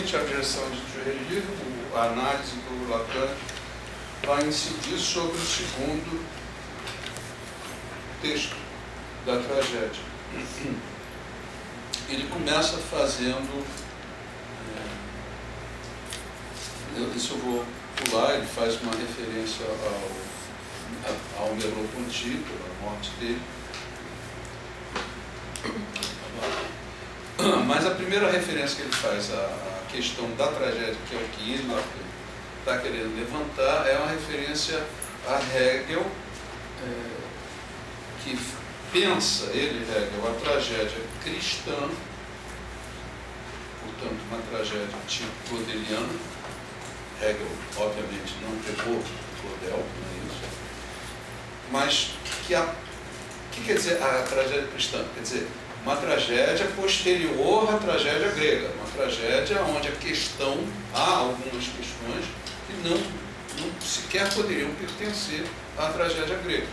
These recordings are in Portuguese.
seguinte, a versão de Reli, a análise do Lacan vai incidir sobre o segundo texto da tragédia. Ele começa fazendo, isso eu vou pular, ele faz uma referência ao Merleau-Ponty, a morte dele. Mas a primeira referência que ele faz à questão da tragédia, que é o que ele está querendo levantar, é uma referência a Hegel, que pensa, Hegel, a tragédia cristã, portanto, uma tragédia tipo Claudeliana. Hegel, obviamente, não pegou Claudel, não é isso. Mas o que quer dizer a tragédia cristã? Quer dizer, uma tragédia posterior à tragédia grega, uma tragédia onde há algumas questões que não sequer poderiam pertencer à tragédia grega.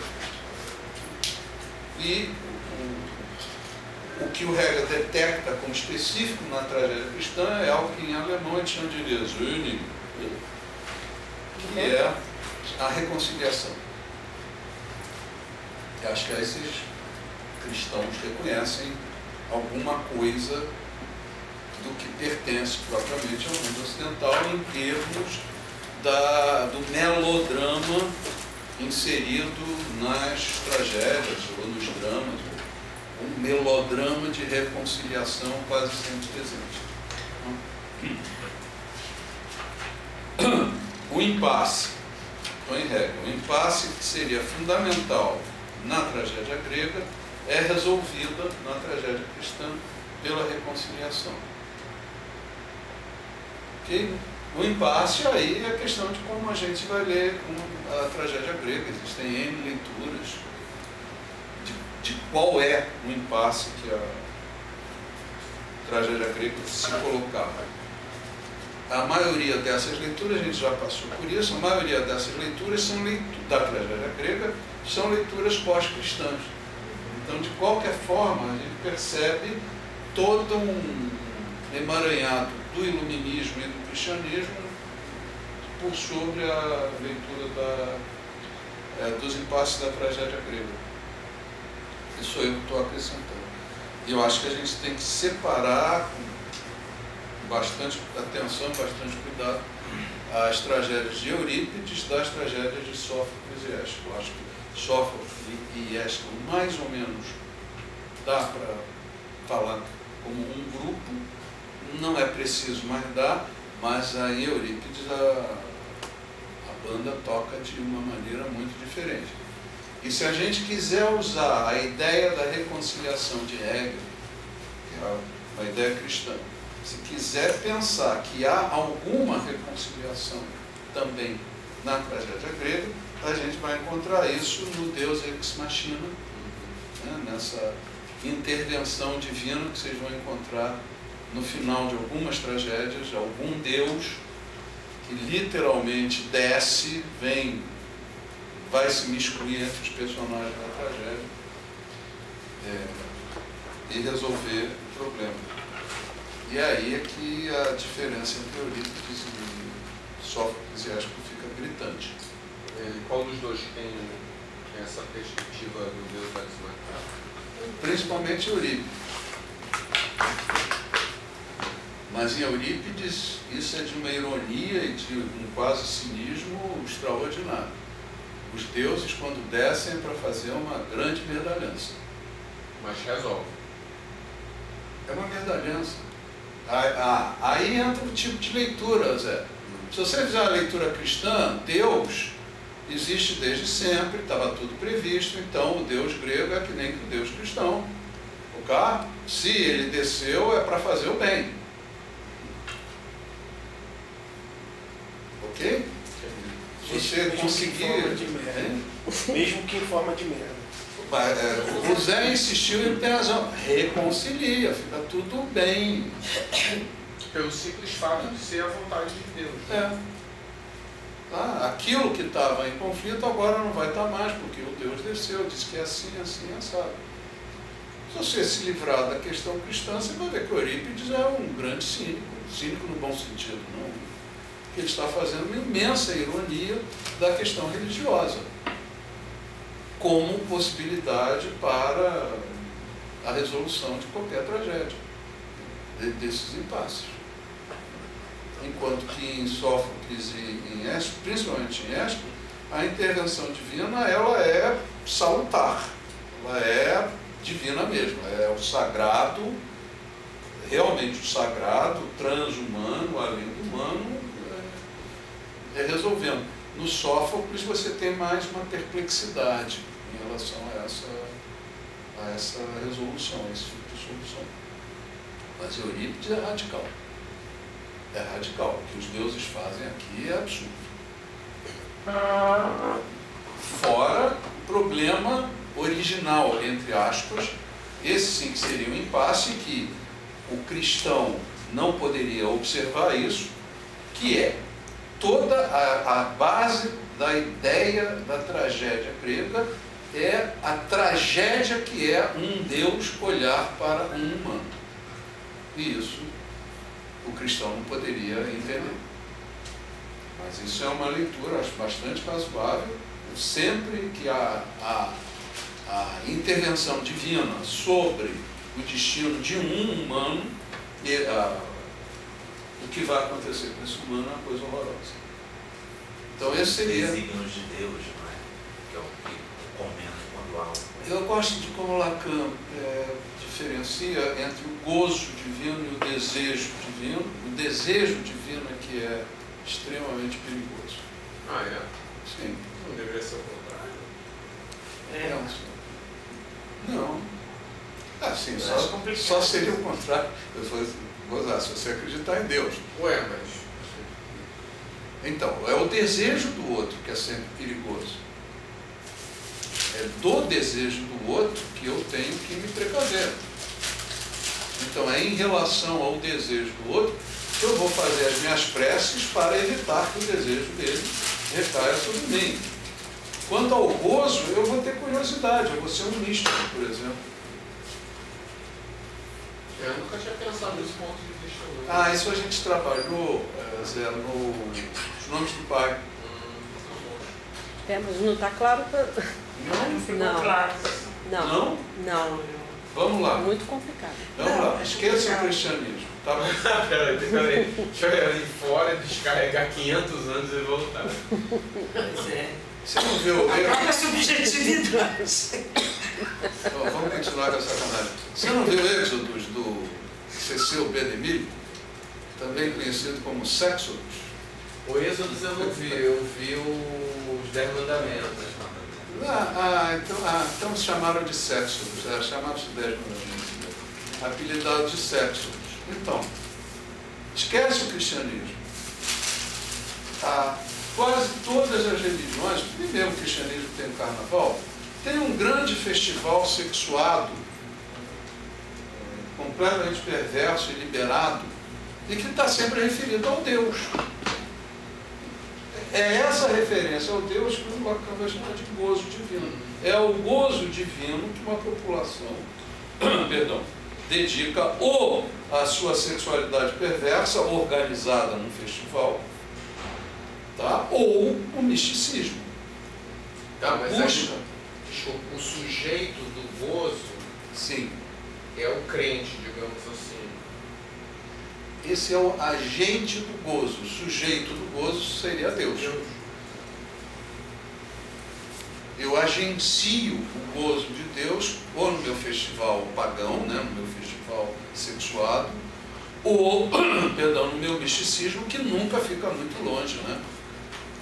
E o que o Hegel detecta como específico na tragédia cristã é algo que em alemão ele chama de Versöhnung, que é a reconciliação. Eu acho que esses cristãos reconhecem alguma coisa do que pertence propriamente ao mundo ocidental em termos do melodrama inserido nas tragédias ou nos dramas, um melodrama de reconciliação quase sempre presente. O impasse, então, em Hegel, o impasse que seria fundamental na tragédia grega é resolvida na tragédia cristã pela reconciliação. Okay? O impasse aí é a questão de como a gente vai ler a tragédia grega. Existem N leituras de qual é o impasse que a tragédia grega se colocava. A maioria dessas leituras, a gente já passou por isso, a maioria dessas leituras da tragédia grega são leituras pós-cristãs. Então, de qualquer forma, a gente percebe todo um emaranhado do iluminismo e do cristianismo por sobre a leitura dos impasses da tragédia grega. Isso eu estou acrescentando. E eu acho que a gente tem que separar com bastante atenção, bastante cuidado, as tragédias de Eurípides das tragédias de Sófocles e Ésquilo. Eu acho que Sófocles e Ésquilo, mais ou menos, dá para falar como um grupo, não é preciso mais dar, mas em Eurípides a banda toca de uma maneira muito diferente. E se a gente quiser usar a ideia da reconciliação de Hegel, que é uma ideia cristã, se quiser pensar que há alguma reconciliação também na tragédia grega, a gente vai encontrar isso no Deus Ex Machina, né, nessa intervenção divina que vocês vão encontrar no final de algumas tragédias, algum Deus que literalmente desce, vai se miscuir entre os personagens da tragédia e resolver o problema. E aí é que a diferença entre Eurípides e Sófocles e Ésquilo fica gritante. Qual dos dois tem essa perspectiva do Deus Ex Machina? Principalmente Eurípides. Mas em Eurípides isso é de uma ironia e de um quase cinismo extraordinário. Os deuses, quando descem, é para fazer uma grande merdalhança. Mas resolve. É uma merdalhança. Aí entra o tipo de leitura, Zé. Se você fizer a leitura cristã, Deus existe desde sempre, estava tudo previsto, então o Deus grego é que nem o Deus cristão. Ok? Se ele desceu, é para fazer o bem. Ok? Se você conseguir... Mesmo que em forma de merda. O Zé insistiu e ele tem razão. Reconcilia, fica tudo bem. Pelo simples fato de ser a vontade de Deus. Aquilo que estava em conflito agora não vai estar mais, porque o Deus desceu, disse que é assim, assim, assado. Se você se livrar da questão cristã, você vai ver que Eurípides é um grande cínico. cínico no bom sentido, não. Ele está fazendo uma imensa ironia da questão religiosa, como possibilidade para a resolução de qualquer tragédia, desses impasses. Enquanto que em Sófocles e em Ésquilo, principalmente em Ésquilo, a intervenção divina ela é salutar, ela é divina mesmo, é o sagrado, realmente o sagrado, o transhumano, além do humano, resolvendo. No Sófocles você tem mais uma perplexidade em relação a essa resolução, a esse tipo de solução. Mas Eurípides é radical. É radical. O que os deuses fazem aqui é absurdo. Fora o problema original, entre aspas, esse sim que seria um impasse, que o cristão não poderia observar isso, que é toda a base da ideia da tragédia grega é a tragédia que é um Deus olhar para um humano. E isso o cristão não poderia entender. Mas isso é uma leitura, acho, bastante razoável. Sempre que a intervenção divina sobre o destino de um humano, o que vai acontecer com esse humano é uma coisa horrorosa. Então esse seria... Desígnios de Deus, não é? Que é o que comenta quando há um... Eu gosto de como Lacan diferencia entre o gozo divino e o desejo divino. O desejo divino é que é extremamente perigoso. Ah, é? Sim. Não deveria ser o contrário? Não. Assim, só seria o contrário. Eu falei, gozar, se você acreditar em Deus. Ué, mas... Então, é o desejo do outro que é sempre perigoso. É do desejo do outro que eu tenho que me precaver. Então, é em relação ao desejo do outro que eu vou fazer as minhas preces para evitar que o desejo dele recaia sobre mim. Quanto ao gozo, eu vou ter curiosidade, eu vou ser um místico, por exemplo. Eu nunca tinha pensado nesse ponto de vista. Isso a gente trabalhou, Zé, nos nomes do Pai. Mas não está claro para... Não ficou Não. claro. Não. Não? Não. Vamos lá. Muito complicado. Vamos lá. Esqueça o cristianismo. Tá bom? Peraí. Deixa eu ir ali fora, descarregar 500 anos e voltar. Pois é. Você não viu o A erro? própria subjetividade. Vamos continuar com a sacanagem. Você não viu o Êxodos do Cecil B. DeMille? Também conhecido como Sexodus? O Êxodos eu não vi, eu vi os 10 mandamentos. Então chamaram de Sexodus, chamaram-se 10 mandamentos. Apelidado de Sexodus. Então, esquece o cristianismo. Quase todas as religiões, primeiro o cristianismo tem o carnaval, tem um grande festival sexuado, completamente perverso e liberado, e que está sempre referido ao Deus. É essa referência ao Deus que o Lacan vai chamar de gozo divino. É o gozo divino que uma população dedica ou à sua sexualidade perversa, organizada num festival, tá? Ou o misticismo. Tá, mas busca. O sujeito do gozo, Sim. é o crente, digamos assim. Esse é o agente do gozo. O sujeito do gozo seria Deus. Eu agencio o gozo de Deus ou no meu festival pagão, né, no meu festival sexuado, ou, perdão, no meu misticismo, que nunca fica muito longe, né,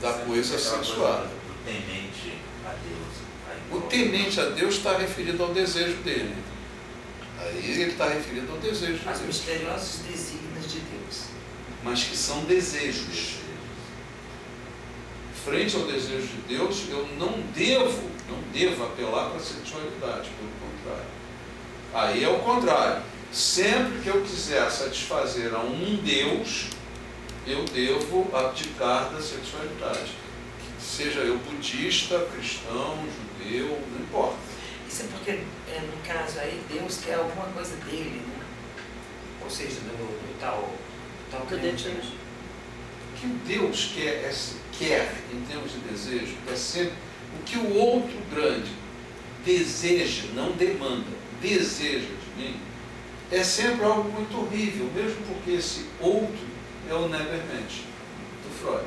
da coisa sexuada. O temente a Deus. O temente a Deus está referido ao desejo dele. Aí ele está referido ao desejo de Os Deus. misteriosos desígnios de Deus. Mas que são desejos. Frente ao desejo de Deus, eu não devo apelar para a sexualidade, pelo contrário. Aí é o contrário. Sempre que eu quiser satisfazer a um Deus, eu devo abdicar da sexualidade. Seja eu budista, cristão, judeu, não importa. Isso é porque, no caso aí, Deus quer alguma coisa dele, né? Ou seja, do tal Então, do crente, desejo. O que o Deus quer em termos de desejo é sempre o que o outro grande deseja, não demanda, deseja de mim, é sempre algo muito horrível, mesmo porque esse outro é o Nevermente, do Freud.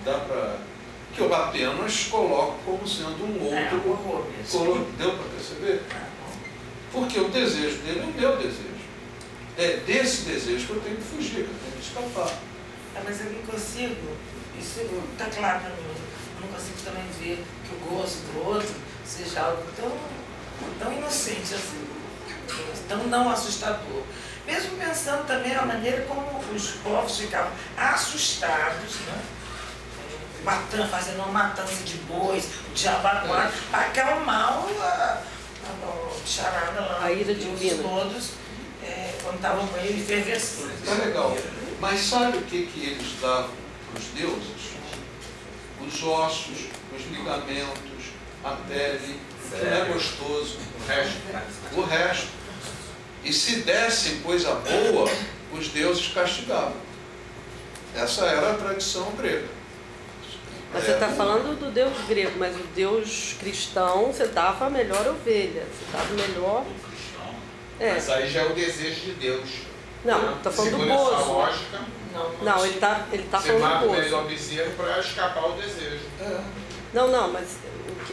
Dá para... que eu apenas coloco como sendo um outro. horror mesmo. Deu para perceber? Porque o desejo dele é o meu desejo. É desse desejo que eu tenho que fugir, que eu tenho que escapar. Mas eu não consigo, isso está claro para mim, eu não consigo também ver que o gozo do outro seja algo tão inocente assim, tão não assustador. Mesmo pensando também a maneira como os povos ficavam assustados, né? Fazendo uma matança de bois, de jabaquara, para acalmar a charada lá, A ira dos divina. todos, quando estavam meio efervescentes. Tá legal. Mas sabe o que eles davam para os deuses? Os ossos, os ligamentos, a pele, o que não é gostoso, o resto. E se dessem coisa boa, os deuses castigavam. Essa era a tradição grega. Mas você está falando do Deus grego, mas o Deus cristão, você dava a melhor ovelha, você dava o melhor... Mas aí já é o desejo de Deus. Não, está falando do Segundo essa gozo. lógica, Não, ele tá você falando mata do o gozo. melhor bezerro para escapar o desejo. Não, mas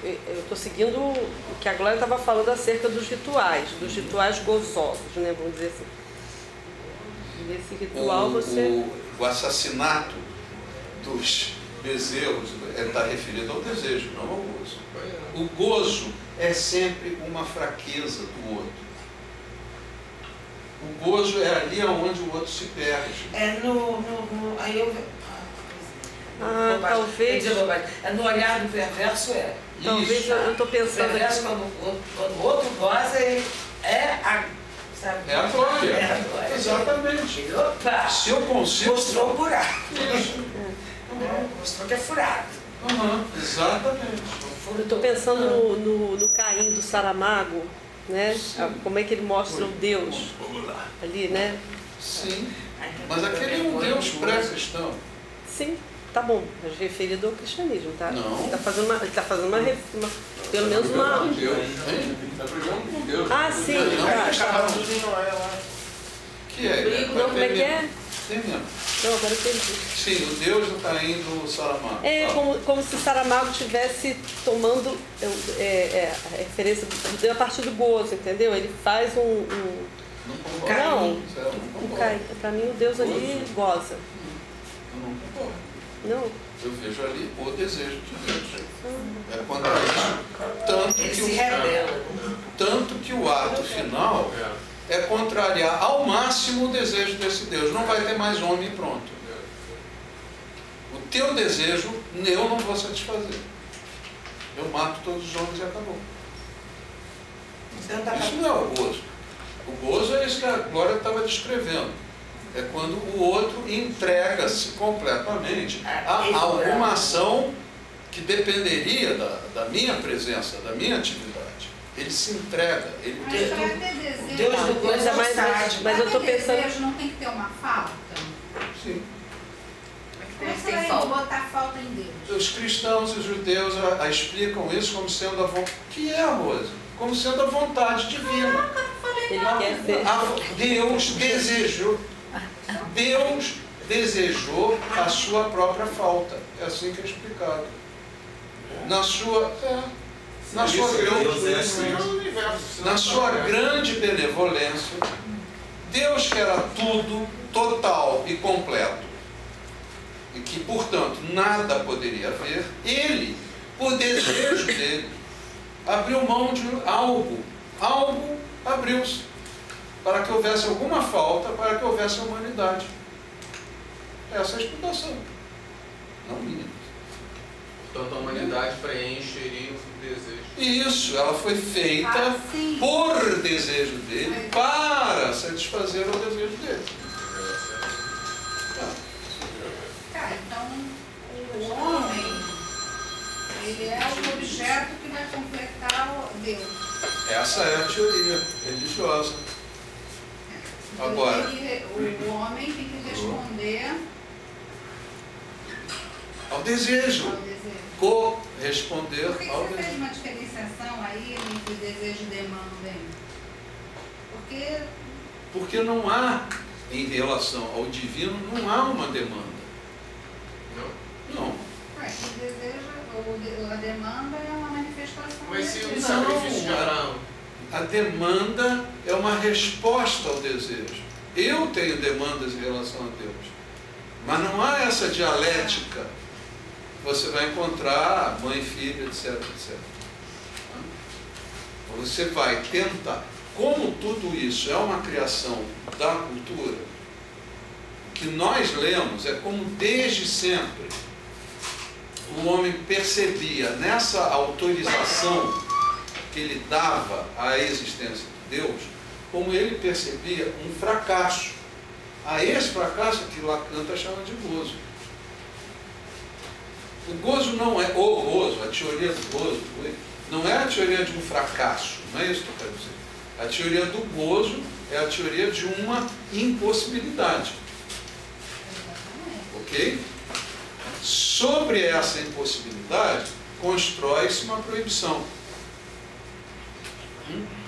eu estou seguindo o que a Glória estava falando acerca dos rituais gozosos, né? Vamos dizer assim. Nesse ritual você... O assassinato dos bezerros está referido ao desejo, não ao gozo. O gozo é sempre uma fraqueza do outro. O gozo é ali onde o outro se perde. Aí eu... talvez... No olhar do perverso Talvez eu estou pensando... O perverso, quando o outro goza, ele sabe? É a glória. É a glória. Exatamente. Opa! Se eu consigo... Mostrou o buraco. Isso. Mostrou que é furado. Exatamente. Eu estou pensando no Caim do Saramago, né? Como é que ele mostra o Deus ali, né? Sim. Mas aquele é um Deus pré-cristão. Sim, tá bom, mas referido ao cristianismo, tá? Não. Ele está fazendo uma pelo menos uma... Está brigando com Deus. Ah, sim, tá. Que é? Não, como é que é? Tem mesmo. Não, agora eu entendi. Sim, o Deus do Caim do Saramago. É como se Saramago estivesse tomando a referência a partir do gozo, entendeu? Ele faz Não concordo. Não, Não concordo. para mim o Deus ali goza. Eu não concordo. Não? Eu vejo ali o desejo de Deus. É quando a gente... Ele se revela. Tanto que o ato final é contrariar ao máximo o desejo desse Deus. Não vai ter mais homem e pronto. O teu desejo, eu não vou satisfazer. Eu mato todos os homens e acabou. Isso não é o gozo. O gozo é isso que a Glória estava descrevendo. É quando o outro entrega-se completamente a alguma ação que dependeria da minha presença, da minha atividade. Ele se entrega. Ele Mas para ter desejo, Deus do gozo é Mas- sádico. mas eu tô pra ter pensando- desejo não tem que ter uma falta? Sim. Como é que você vai botar falta em Deus? Os cristãos e os judeus explicam isso como sendo a vontade. Que é, Rosa? Como sendo a vontade divina. Ele quer ser... Deus desejou. Deus desejou a sua própria falta. É assim que é explicado. Na sua grande benevolência, Deus que era tudo, total e completo, e que, portanto, nada poderia haver, Ele, por desejo dele, abriu mão de algo. Algo abriu-se para que houvesse alguma falta, para que houvesse a humanidade. Essa é a explicação. Não minha. Portanto, a humanidade preencheria o desejo. Isso, ela foi feita sim. por desejo dele, para satisfazer o desejo dele. Tá, então o homem, ele é o objeto que vai completar o Deus. Essa é a teoria religiosa. Então, Agora, o homem tem que responder ao desejo, ao desejo. corresponder Por que ao você fez desejo. uma diferenciação aí entre desejo e demanda, hein? Porque não há, em relação ao divino, não há uma demanda. Não? Não. Ué, o desejo, a demanda é uma manifestação. Mas se do o desejo. sacrifício de Abraão, A demanda é uma resposta ao desejo. Eu tenho demandas em relação a Deus. Mas não há essa dialética. Você vai encontrar mãe, filha, etc, etc. Você vai tentar. Como tudo isso é uma criação da cultura, o que nós lemos é como desde sempre o homem percebia nessa autorização que ele dava à existência de Deus, como ele percebia um fracasso. A esse fracasso que Lacan chama de gozo. O gozo não é, o gozo, a teoria do gozo, não é a teoria de um fracasso, não é isso que eu quero dizer. A teoria do gozo é a teoria de uma impossibilidade. Ok? Sobre essa impossibilidade, constrói-se uma proibição.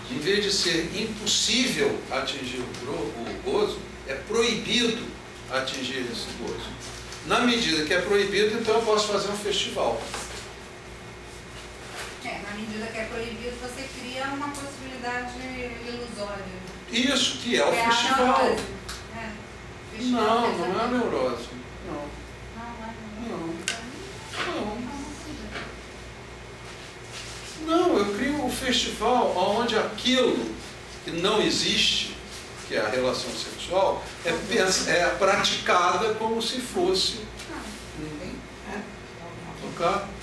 Em vez de ser impossível atingir o gozo, é proibido atingir esse gozo. Na medida que é proibido, então eu posso fazer um festival. Na medida que é proibido, você cria uma possibilidade ilusória. Isso que é o a festival. neurose. Festival Não, não é a neurose. Não, eu crio um festival onde aquilo que não existe, que é a relação sexual, é praticada como se fosse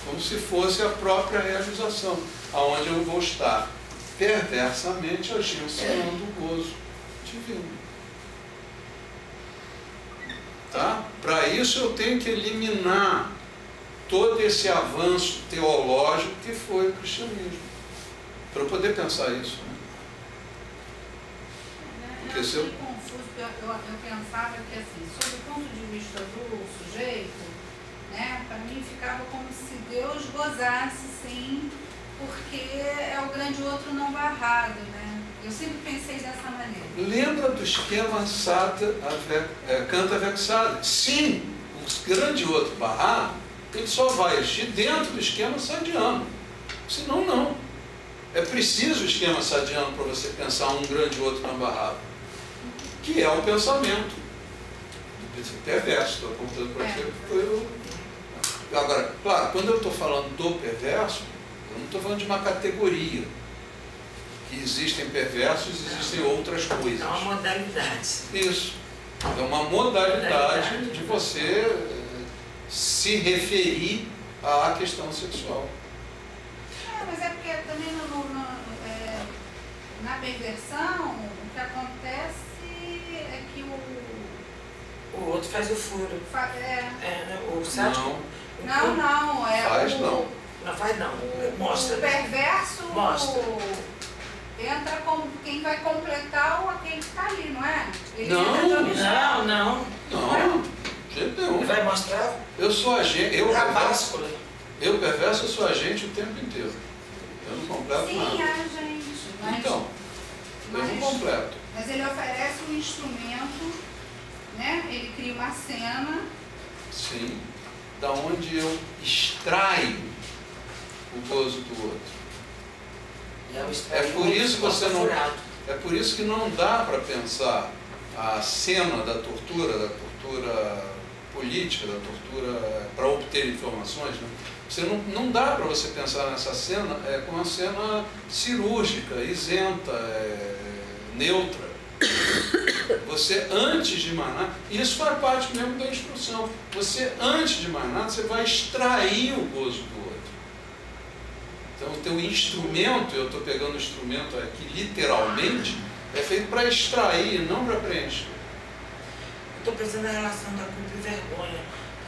como se fosse a própria realização, aonde eu vou estar perversamente agenciando o gozo divino. Tá? Para isso eu tenho que eliminar todo esse avanço teológico que foi o cristianismo, para eu poder pensar isso. Né? Eu achei confuso, porque eu pensava que, assim, sob o ponto de vista do sujeito, né, para mim ficava como se Deus gozasse, sim, porque é o grande outro não barrado, né? Eu sempre pensei dessa maneira. Lembra do esquema Sata, Canta Vexada? Sim, o grande outro barrado, ele só vai agir dentro do esquema sadiano. Senão, não. É preciso o esquema sadiano para você pensar um grande outro não barrado, que é o pensamento perverso. Estou apontando para você. Agora, claro, quando eu estou falando do perverso, eu não estou falando de uma categoria. Que existem perversos e existem outras coisas. É uma modalidade. Isso. É uma modalidade de você se referir à questão sexual. Mas é porque também na perversão, o que acontece é que o outro faz o furo. O sádico. Não. Faz não. Não faz não. Mostra. O perverso mostra. Entra como quem vai completar aquele que está ali, não é? Ele Não. entra de objeto. Não. De jeito nenhum. Ele vai mostrar. Eu sou agente. Eu báscula. perverso, eu sou agente o tempo inteiro. Eu não completo Sim, nada. a gente. Então, eu não completo. Mas ele oferece um instrumento, né? Ele cria uma cena. Sim. Da onde eu extraio o gozo do outro. É por isso que você não. É por isso que não dá para pensar a cena da tortura política, da tortura para obter informações. Né? Você não dá para você pensar nessa cena como uma cena cirúrgica, isenta, neutra. Você, antes de mais nada, isso faz parte mesmo da instrução. Você, antes de mais nada, você vai extrair o gozo do outro. Então, o teu instrumento, eu estou pegando o instrumento aqui literalmente, é feito para extrair, não para preencher. Estou pensando na relação da culpa e vergonha,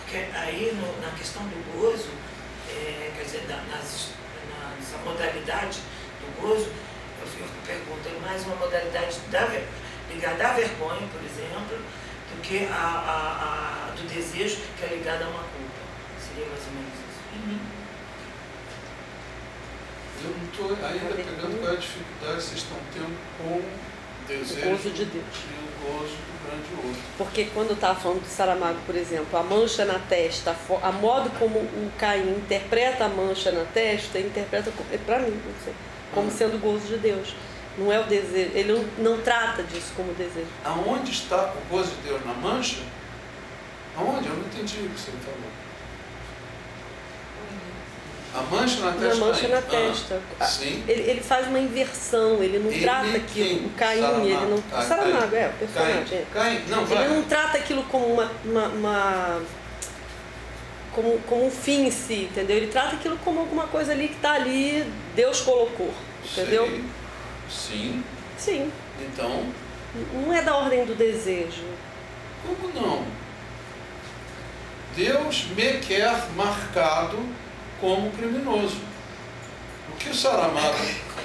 porque aí na questão do gozo, quer dizer, nessa modalidade do gozo, eu fico perguntando mais uma modalidade ligada à vergonha, por exemplo, do que do desejo que é ligado a uma culpa. Seria mais ou menos isso. Eu não estou ainda pegando qual é a dificuldade que vocês estão tendo com o desejo O gozo de Deus. e o gozo do grande outro. Porque quando eu estava falando do Saramago, por exemplo, a mancha na testa, a modo como o Caim interpreta a mancha na testa, interpreta, para mim, não sei, como sendo o gozo de Deus. Não é o desejo, ele não trata disso como desejo. Aonde está o gozo de Deus? Na mancha? Aonde? Eu não entendi o que você falou. A mancha na testa? Na mancha na testa. Sim. Ele faz uma inversão, ele não trata aquilo. O Caim, Saramago. ele não. Saramago, é, o personagem. Caim. Não, vai. Ele não trata aquilo como como um fim em si, entendeu? Ele trata aquilo como alguma coisa ali que está ali, Deus colocou, entendeu? Sei. Sim. Sim. Então, Não é da ordem do desejo. como não? Deus me quer marcado como criminoso. O que o Saramago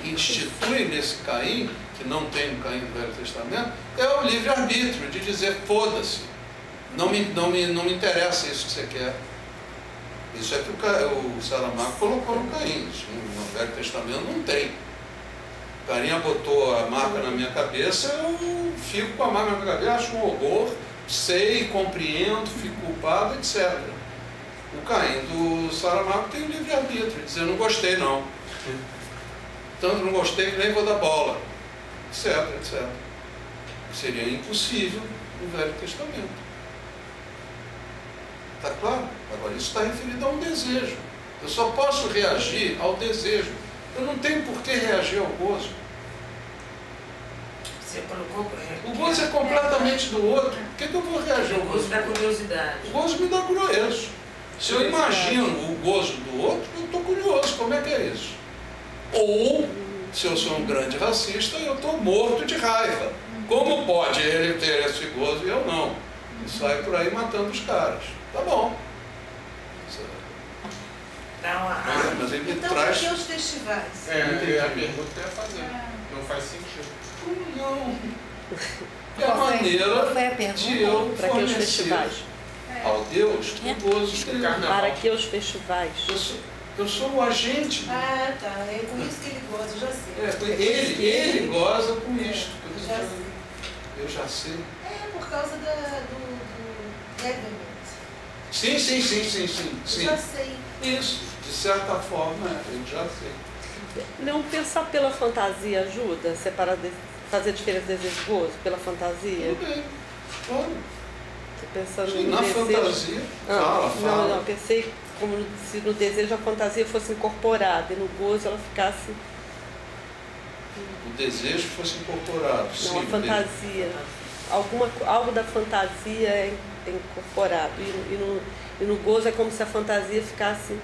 institui nesse Caim, que não tem no Caim do Velho Testamento, é o livre-arbítrio de dizer foda-se. Não me interessa isso que você quer. Isso é que o Saramago colocou no Caim. Isso no Velho Testamento não tem. O carinha botou a marca na minha cabeça, eu fico com a marca na minha cabeça, acho um horror, sei, compreendo, fico culpado, etc. O Caim do Saramago tem o livre-arbítrio, dizer não gostei não. Tanto não gostei que nem vou dar bola, etc, etc. Seria impossível no Velho Testamento. Está claro? Agora isso está referido a um desejo. Eu só posso reagir ao desejo. Eu não tenho por que reagir ao gozo. Você colocou... O gozo é completamente do outro. Por que eu vou reagir ao O gozo? gozo da curiosidade. O gozo me dá curioso. Se eu imagino o gozo do outro, eu estou curioso. Como é que é isso? Ou, se eu sou um grande racista, eu estou morto de raiva. Como pode ele ter esse gozo e eu não? E sai por aí matando os caras. Tá bom. Mas ele me Então, traz... por que os festivais? É a pergunta que eu ia fazer. Não faz sentido. Não. É a Qual foi maneira a pergunta? de eu Para que os fornecer festivais? ao Deus o gozo dele. Carnaval. Para que os festivais? Eu sou o agente. Ah, tá. É com isso que ele goza, eu já sei. Ele goza com isto. Já sei. Eu já sei. É por causa do Edelman. Sim. Eu já sei. Isso, de certa forma, eu já sei. Não pensar pela fantasia ajuda? Separar, fazer diferença do desejo e gozo pela fantasia? Tudo bem, claro. Tô pensando Sim, no na desejo. fantasia, fala. Não, pensei como se no desejo a fantasia fosse incorporada e no gozo ela ficasse. O desejo fosse incorporado. Não, sim, a fantasia. Algo da fantasia é incorporado. E no gozo é como se a fantasia ficasse.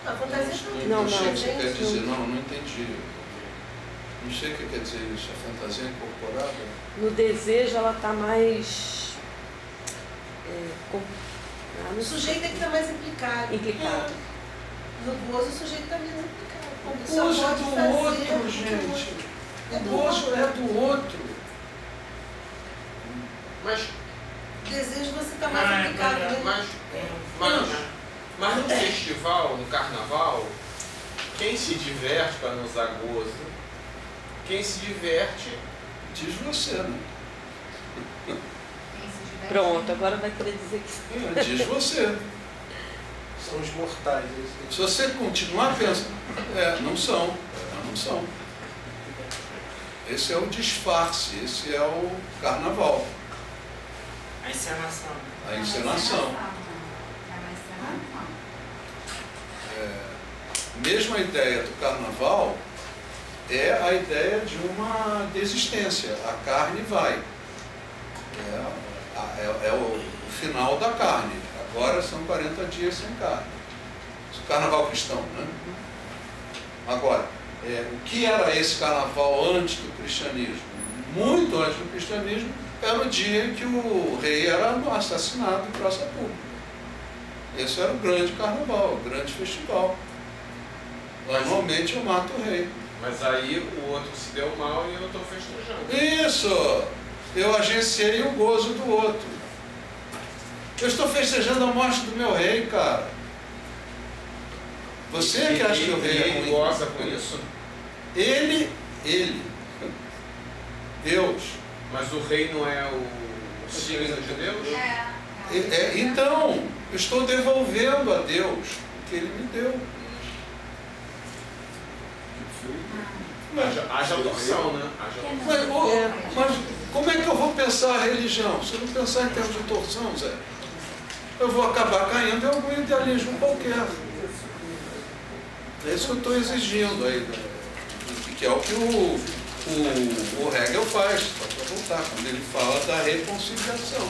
A fantasia Não, não sei o que você gente, quer dizer. Não entendi. Não sei o que quer dizer isso. A fantasia incorporada. No desejo ela está mais. O sujeito é que está mais implicado. Implicado. No gozo, o sujeito está menos implicado. O Ele só gozo é pode do fazer outro, o que gente. É O do gozo é do outro. Mas, O desejo você está mais implicado. Né? mas no festival, no carnaval, quem se diverte, para não usar gozo, quem se diverte... Diz você, né? Pronto, agora vai querer dizer que. Diz você. São os mortais. Se você continuar pensando, não são. Esse é o disfarce, esse é o carnaval, A encenação. a encenação. Mesmo a ideia do carnaval é a ideia de uma desistência. A carne vai. É o final da carne. Agora são 40 dias sem carne. O carnaval cristão, né? Agora, o que era esse carnaval antes do cristianismo? Muito antes do cristianismo, era o dia em que o rei era assassinado em praça pública. Esse era o grande carnaval, o grande festival. Normalmente eu mato o rei. Mas aí o outro se deu mal e eu estou festejando. Isso! eu agenciei o gozo do outro. Eu estou festejando a morte do meu rei, cara. Você que acha que o rei é ruim? Goza com isso? Ele, Deus. Mas o rei não é o signo de Deus? Então, eu estou devolvendo a Deus o que Ele me deu. Haja torção, né? Mas como é que eu vou pensar a religião? Se eu não pensar em termos de torção, Zé, eu vou acabar caindo em algum idealismo qualquer. É isso que eu estou exigindo aí, que é o que o Hegel faz, só para voltar, quando ele fala da reconciliação.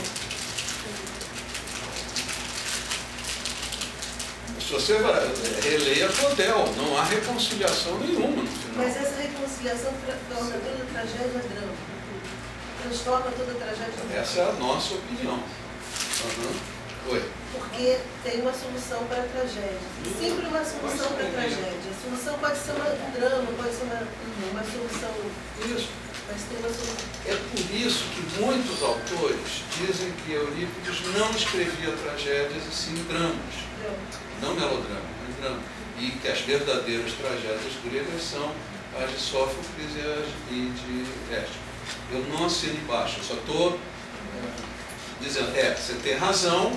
Se você releia Codel, não há reconciliação nenhuma no final. Mas essa reconciliação torna toda tragédia drama. Transforma toda tragédia em drama. Essa é a nossa opinião. Oi. Porque tem uma solução para a tragédia. Sempre uma solução para a tragédia. A solução pode ser um drama, pode ser uma solução. Isso. Mas tem uma solução. É por isso que muitos autores dizem que Eurípides não escrevia tragédias e sim dramas. Não melodrama, mas drama. E que as verdadeiras tragédias gregas são as de Sófocles e as de Éstico. Eu não assino embaixo, eu só estou dizendo, você tem razão,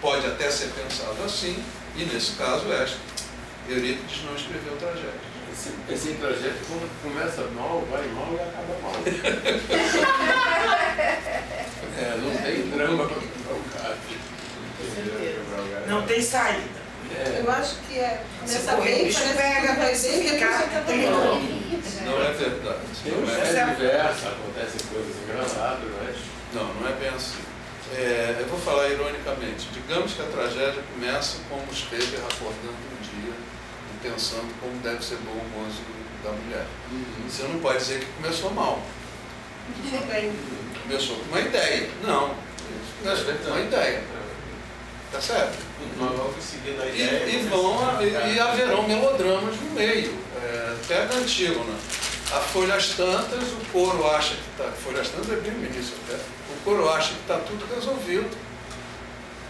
pode até ser pensado assim, e nesse caso Eurípides não escreveu tragédias. Esse tragédia, quando começa mal, vai mal e acaba mal. Não tem drama para o cara. Não tem saída. Eu acho que nessa lei pega, vai ficar. Não é verdade. Tem um diverso, acontecem coisas engraçadas, não é bem assim. Eu vou falar ironicamente. Digamos que a tragédia começa como Schreber acordando um dia e pensando como deve ser bom o gozo da mulher. Você não pode dizer que começou mal. Começou com uma ideia. Não. Começou com uma ideia. Tá certo? E haverão melodramas no meio. Pega Antígona. A Folhas Tantas, o coro acha que está. Folhas Tantas é bem no início até. O coro acha que está tudo resolvido.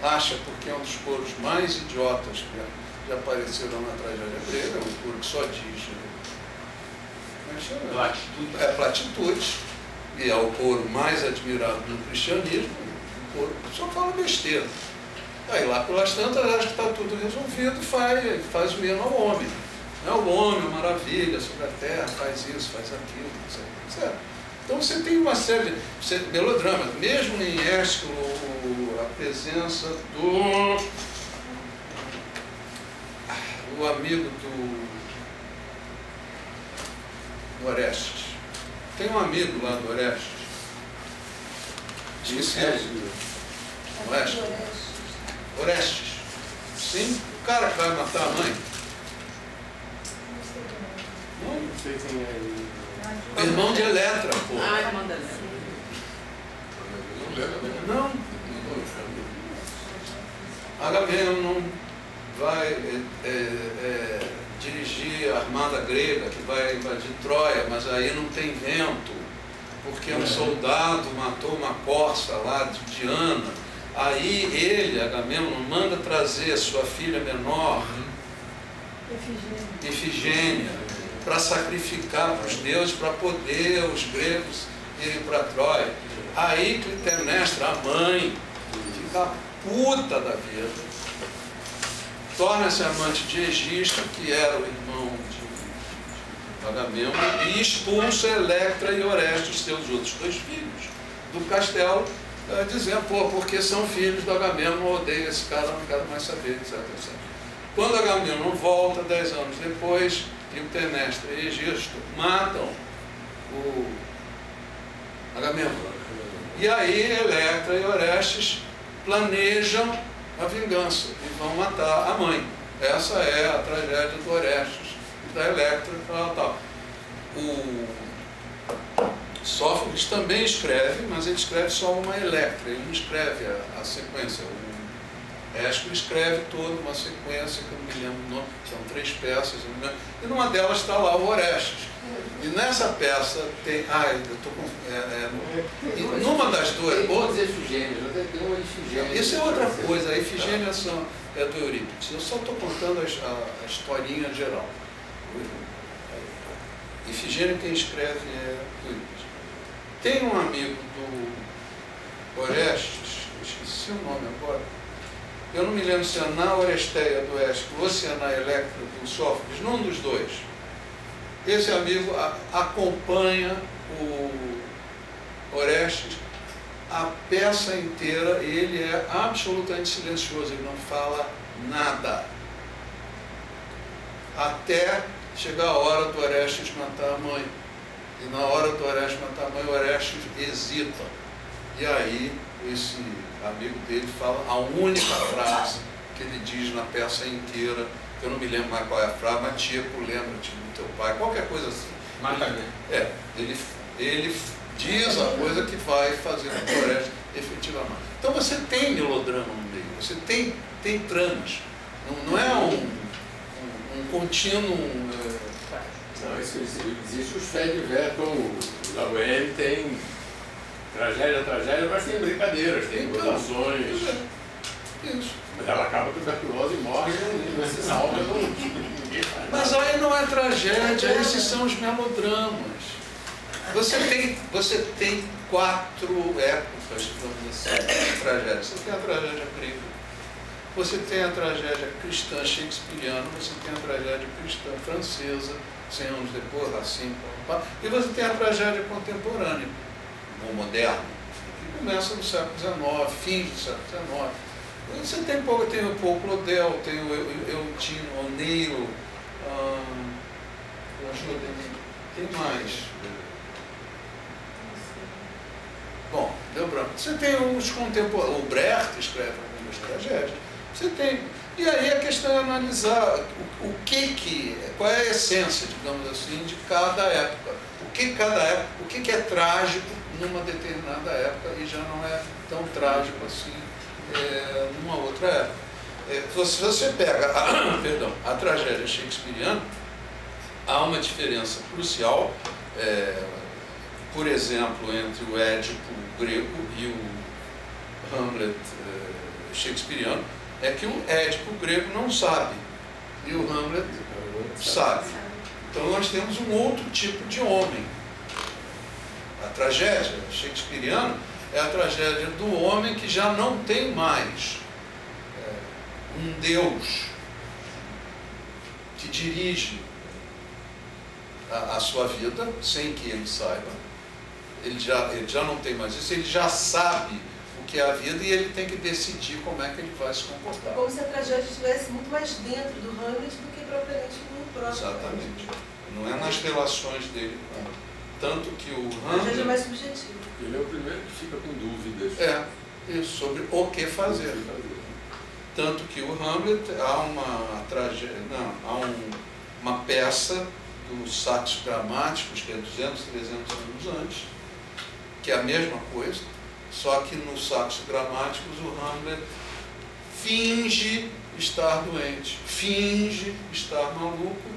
Acha porque é um dos coros mais idiotas que já apareceram na tragédia grega, um coro que só diz. Platitudes. E é o coro mais admirado no cristianismo. O coro que só fala besteira. Aí lá pelas tantas acha que está tudo resolvido e faz o mesmo ao homem. O homem é uma maravilha sobre a terra, faz isso, faz aquilo, etc. Então você tem uma série de melodramas. Mesmo em Ésquilo, a presença do amigo do Orestes. Tem um amigo lá do Orestes. Esqueci. Orestes. Sim? O cara que vai matar a mãe. Não sei quem é ele. Irmão de Eletra, pô. Irmão da Eletra. Não. Agamemnon vai dirigir a armada grega que vai invadir Troia, mas aí não tem vento, porque um soldado matou uma corça lá de Diana. Aí ele, Agamemnon, manda trazer sua filha menor, Ifigênia, para sacrificar para os deuses, para poder os gregos irem para Troia. Aí Clitemnestra, a mãe, fica puta da vida, torna-se amante de Egisto, que era o irmão de Agamemnon, e expulsa Electra e Orestes, seus outros 2 filhos, do castelo, dizendo, porque são filhos do Agamemnon, odeio esse cara, não quero mais saber, etc, etc. Quando Agamemnon volta, 10 anos depois, Clitemnestra e Egisto matam o Agamemnon. E aí Electra e Orestes planejam a vingança e vão matar a mãe. Essa é a tragédia do Orestes e da Electra e tal. O Sófocles também escreve, mas ele escreve só uma Electra, ele não escreve a sequência. Ésquilo escreve toda uma sequência, que eu não me lembro o nome, são 3 peças, eu não me lembro, e numa delas está lá o Orestes. E nessa peça tem. Eu estou com. Numa das duas. Tem duas Efigênias, tem uma Efigênia. Isso é outra coisa, a Efigênia é do Eurípides. Eu só estou contando a historinha geral. Efigênia quem escreve é Eurípides. Tem um amigo do Orestes, eu esqueci o nome agora, eu não me lembro se é na Oresteia do Ésquilo ou se é na Electra do Sófocles, num dos dois. Esse amigo acompanha o Orestes a peça inteira e ele é absolutamente silencioso, ele não fala nada. Até chegar a hora do Orestes matar a mãe. E na hora do Orestes matar a mãe, o Orestes hesita. E aí esse amigo dele fala a única frase que ele diz na peça inteira, que eu não me lembro mais qual é a frase, mas tipo, lembra-te do teu pai, qualquer coisa assim. Mata-me. Ele diz a coisa que vai fazer com o Orestes efetivamente. Então você tem melodrama no meio, você tem tramas. Não é um contínuo. Não, existe os faits divers, como o La Bohème tem tragédia, mas tem brincadeiras, tem gozações. Isso. Mas ela acaba tuberculosa e morre, não se salva, ninguém faz. Mas aí não é tragédia, esses são os melodramas. Você tem 4 épocas, digamos assim, de tragédia. Você tem a tragédia grega, você tem a tragédia cristã shakespeariana, você tem a tragédia cristã francesa, 100 anos depois, Racine, e você tem a tragédia contemporânea, ou moderna, que começa no século XIX, fim do século XIX. Você tem o Paul Claudel, tem o Eugene O'Neill, quem mais? Bom, deu branco. Você tem os contemporâneos, o Brecht escreve algumas tragédias. Você tem. E aí a questão é analisar qual é a essência, digamos assim, de cada época. O que é trágico numa determinada época e já não é tão trágico assim numa outra época. Se você pega a tragédia shakespeariana, há uma diferença crucial, por exemplo, entre o Édipo grego e o Hamlet shakespeariano, é que o Édipo grego não sabe e o Hamlet sabe. Então nós temos um outro tipo de homem. A tragédia shakespeariana é a tragédia do homem que já não tem mais um Deus que dirige a sua vida sem que ele saiba. Ele já não tem mais isso, ele já sabe o que é a vida e ele tem que decidir como é que ele vai se comportar. Como se a tragédia estivesse muito mais dentro do Hamlet do que propriamente no próprio. Exatamente. Não é nas relações dele. Tanto que o A tragédia é Hamlet mais subjetiva. Ele é o primeiro que fica com dúvidas. Isso, sobre o que fazer. Tanto que o Hamlet há uma peça dos Saxos Gramáticos, que é 200, 300 anos antes, que é a mesma coisa, só que nos Saxos Gramáticos o Hamlet finge estar doente, finge estar maluco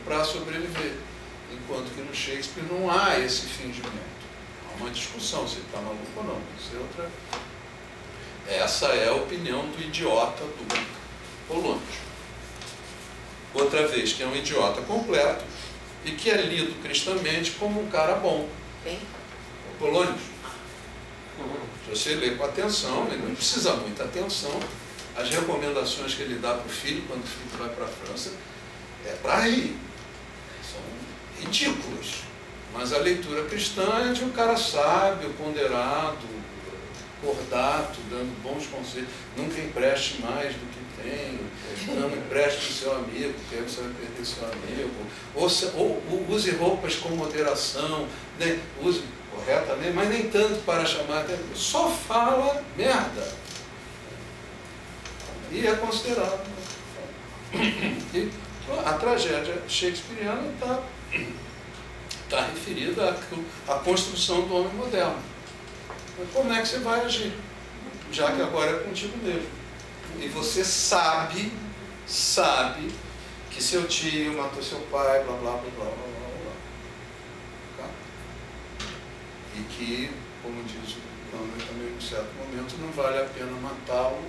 para sobreviver, enquanto que no Shakespeare não há esse fingimento. Há uma discussão se ele está maluco ou não, isso é outra. Essa é a opinião do idiota do Polônio. Outra vez, que é um idiota completo e que é lido cristamente como um cara bom. Quem? O Polônio. Se você lê com atenção, ele não precisa muita atenção, as recomendações que ele dá para o filho quando o filho vai para a França é para rir. São ridículas. Mas a leitura cristã é de um cara sábio, ponderado, cordato, dando bons conselhos. Nunca empreste mais do que tem, não empreste do seu amigo, porque aí você vai perder seu amigo. Ou use roupas com moderação, né? Use corretamente, mas nem tanto para chamar atenção. Só fala merda. E é considerado. E a tragédia shakespeariana está referida à construção do homem moderno. Como é que você vai agir? Já que agora é contigo mesmo. E você sabe que seu tio matou seu pai, blá blá blá blá blá blá. Tá? E que, como diz o Hamlet também, em certo momento, não vale a pena matá-lo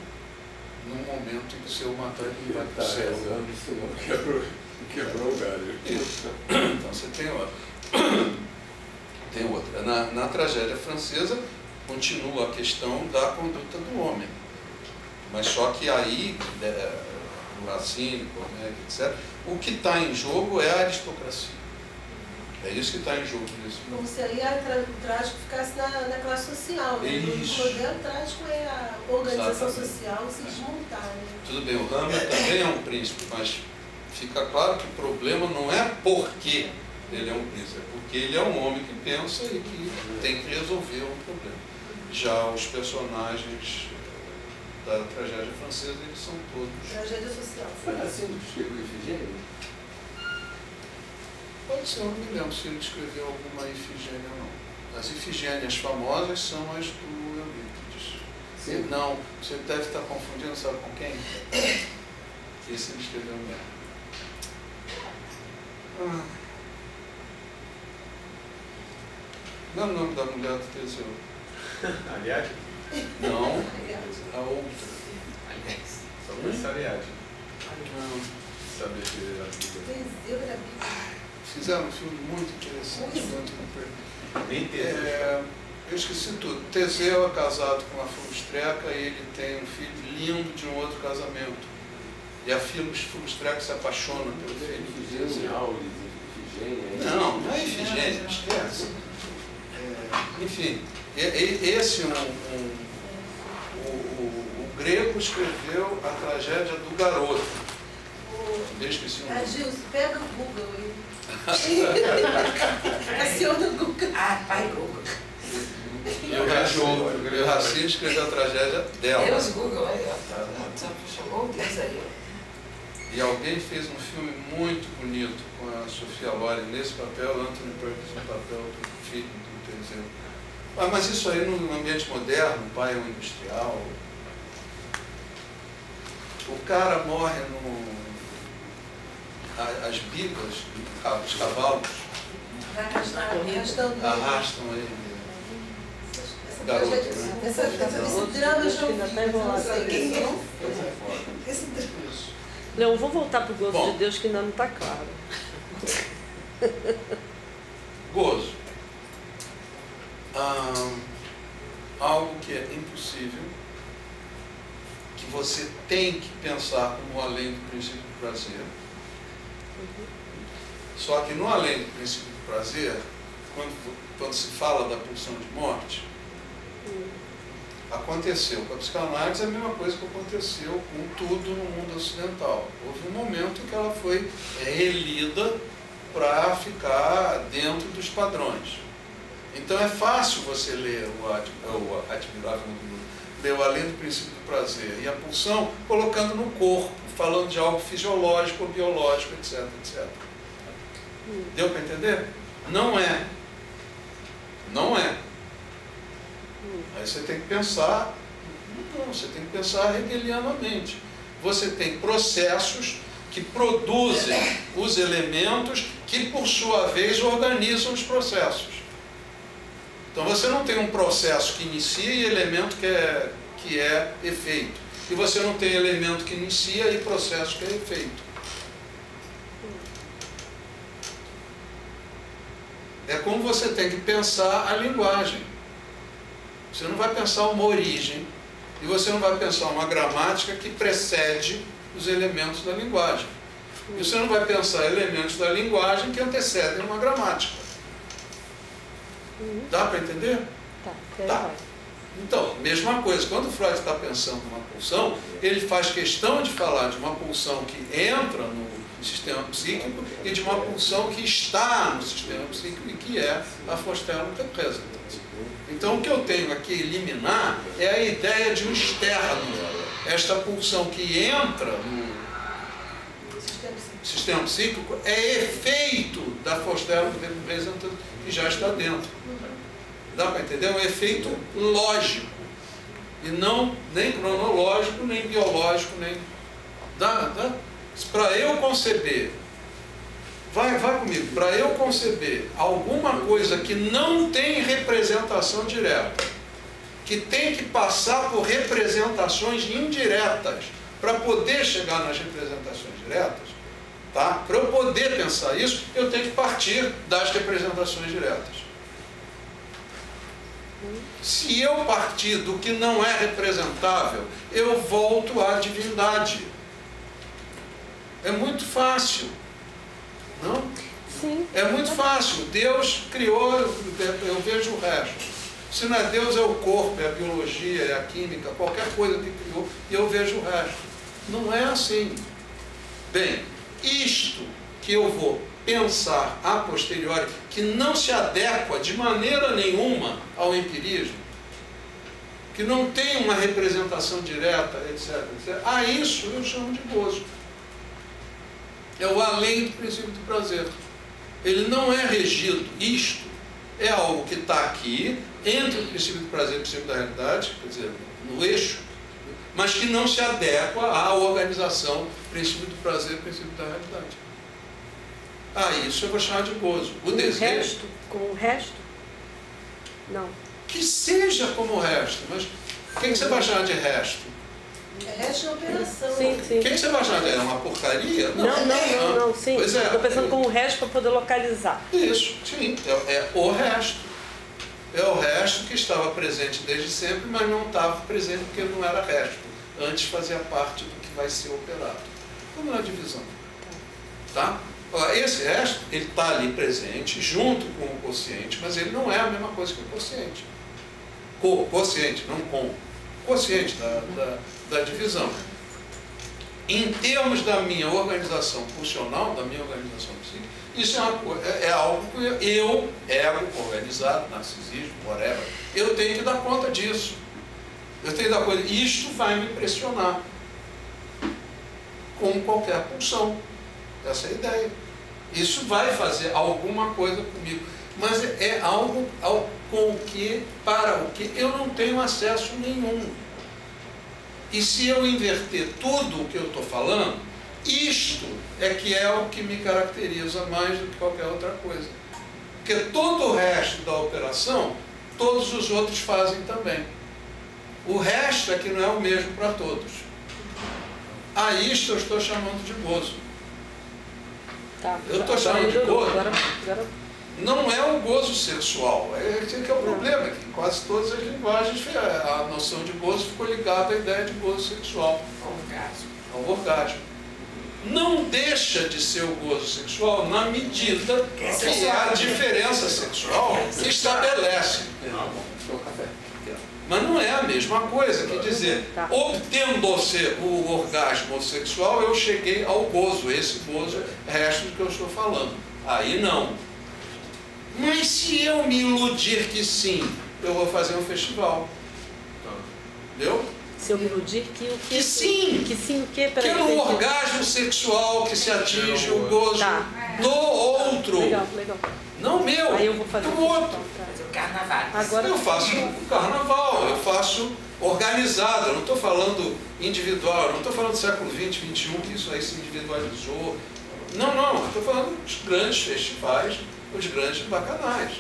num momento em que se eu matar ele não vai para o céu. Quebrou o galho. Isso. Então você tem outra. Tem outra. Na tragédia francesa continua a questão da conduta do homem. Mas só que aí, o Racine, Corneille, etc., o que está em jogo é a aristocracia. É isso que está em jogo nesse Como momento. se ali o trágico ficasse na classe social, né? Isso. O modelo trágico é a organização Exatamente. social se desmontar, né? Tudo bem, o Hamlet também é um príncipe, mas fica claro que o problema não é porque ele é um príncipe, é porque ele é um homem que pensa e que tem que resolver um problema. Já os personagens da tragédia francesa, eles são todos... Tragédia social. Foi assim que escreveu Ifigênia? Pode ser, eu não me lembro se ele escreveu alguma Ifigênia ou não. As Ifigênias famosas são as do Eurípides. Sim. Não, você deve estar confundindo, sabe com quem? Esse ele escreveu mesmo. Não é o nome da mulher do Teseu. Aliás, Não, a outra. só conheço Ariadne. Não. Saber que era amiga. Teseu da Bíblia. Fizeram um filme muito interessante. Muito Nem Teseu. eu esqueci tudo. Teseu é casado com uma Filustreca e ele tem um filho lindo de um outro casamento. E a Filustreca se apaixona pelo filho de Teseu. Ifigênia, Aulis, Ifigênia. Não é Ifigênia, esquece. Enfim, esse o grego escreveu a tragédia do garoto. Eu esqueci o nome. Gilson, pega o Google aí. Aciona o Google. Ah, pai Google. E o Racine escreveu a tragédia dela. Deus Google aí, ó. Chamou o Deus aí, ó. E alguém fez um filme muito bonito com a Sofia Loren nesse papel, Anthony Perkins no papel do filho do Teseu. Mas isso aí no ambiente moderno, o pai é um industrial. O cara morre as bigas, os cavalos arrastam ele. Garoto, né? Esse drama já Não sei quem é. Esse Isso. Leão, vou voltar para o gozo Bom. de Deus que ainda não está claro. Gozo. Algo que é impossível, que você tem que pensar como além do princípio do prazer. Só que no além do princípio do prazer, quando se fala da pulsão de morte, aconteceu com a psicanálise a mesma coisa que aconteceu com tudo no mundo ocidental. Houve um momento que ela foi relida para ficar dentro dos padrões. Então é fácil você ler o Admirável Mundo, ler o Além do Princípio do Prazer e a pulsão colocando no corpo, falando de algo fisiológico ou biológico, etc, etc. Deu para entender? Não é. Não é. Aí você tem que pensar, não, você tem que pensar hegelianamente. Você tem processos que produzem os elementos que, por sua vez, organizam os processos. Então você não tem um processo que inicia e elemento que é efeito. E você não tem elemento que inicia e processo que é efeito. É como você tem que pensar a linguagem. Você não vai pensar uma origem e você não vai pensar uma gramática que precede os elementos da linguagem. E você não vai pensar elementos da linguagem que antecedem uma gramática. Dá para entender? Tá. Então, mesma coisa, quando Freud está pensando numa pulsão, ele faz questão de falar de uma pulsão que entra no sistema psíquico e de uma pulsão que está no sistema psíquico e que é a Forstellum representans. Então, o que eu tenho aqui eliminar é a ideia de um externo. Esta pulsão que entra no sistema psíquico é efeito da Forstellum representans que já está dentro. Dá para entender? É um efeito lógico. E não nem cronológico, nem biológico, nem... Para eu conceber, vai comigo, para eu conceber alguma coisa que não tem representação direta, que tem que passar por representações indiretas para poder chegar nas representações diretas, tá? Para eu poder pensar isso, eu tenho que partir das representações diretas. Se eu partir do que não é representável, eu volto à divindade. É muito fácil, não? Sim. É muito fácil. Deus criou, eu vejo o resto. Se não é Deus, é o corpo, é a biologia, é a química, qualquer coisa que criou, e eu vejo o resto. Não é assim. Bem, isto que eu vou pensar a posteriori, que não se adequa de maneira nenhuma ao empirismo, que não tem uma representação direta, etc., etc., a isso eu chamo de gozo. É o além do princípio do prazer. Ele não é regido. Isto é algo que está aqui, entre o princípio do prazer e o princípio da realidade, quer dizer, no eixo, mas que não se adequa à organização princípio do prazer e princípio da realidade. Isso eu vou chamar de gozo. O desejo... Com o resto? Não. Que seja como o resto, mas o que você vai chamar de resto? Resto é operação. Sim, sim. O que você vai chamar de uma porcaria? Não, sim. Pois é. Estou pensando com o resto para poder localizar. Isso, sim. É o resto. É o resto que estava presente desde sempre, mas não estava presente porque não era resto. Antes fazia parte do que vai ser operado. Como na divisão. Tá? Esse resto, ele está ali presente, junto com o quociente, mas ele não é a mesma coisa que o quociente. Quociente, não com. Quociente da divisão. Em termos da minha organização funcional, da minha organização psíquica, isso é algo que eu, ego, organizado, narcisismo, whatever, eu tenho que dar conta disso. Eu tenho que dar conta. Isto vai me pressionar. Como qualquer pulsão. Essa é a ideia. Isso vai fazer alguma coisa comigo. Mas é algo para o que eu não tenho acesso nenhum. E se eu inverter tudo o que eu estou falando, isto é que é o que me caracteriza mais do que qualquer outra coisa. Porque todo o resto da operação, todos os outros fazem também. O resto é que não é o mesmo para todos. A isto eu estou chamando de gozo. Tá. Eu estou chamando de gozo. Agora... Não é o gozo sexual. Esse que é o problema, que em quase todas as linguagens a noção de gozo ficou ligada à ideia de gozo sexual. Ao orgasmo. Não deixa de ser o gozo sexual na medida que a diferença sexual se estabelece. Mas não é a mesma coisa, quer dizer, obtendo-se o orgasmo sexual, eu cheguei ao gozo, esse gozo resto do que eu estou falando. Aí não. Mas se eu me iludir que sim, eu vou fazer um festival. Entendeu? Se eu me iludir que o que? Que sim! Que sim o quê? Que é no orgasmo sexual que se atinge o gozo do outro. Legal. Não meu, aí eu vou fazer do outro. Fazer o carnaval. Agora... Eu faço o carnaval, eu faço organizado, eu não estou falando individual, eu não estou falando do século XX, XXI, que isso aí se individualizou. Não, estou falando dos grandes festivais, os grandes bacanais.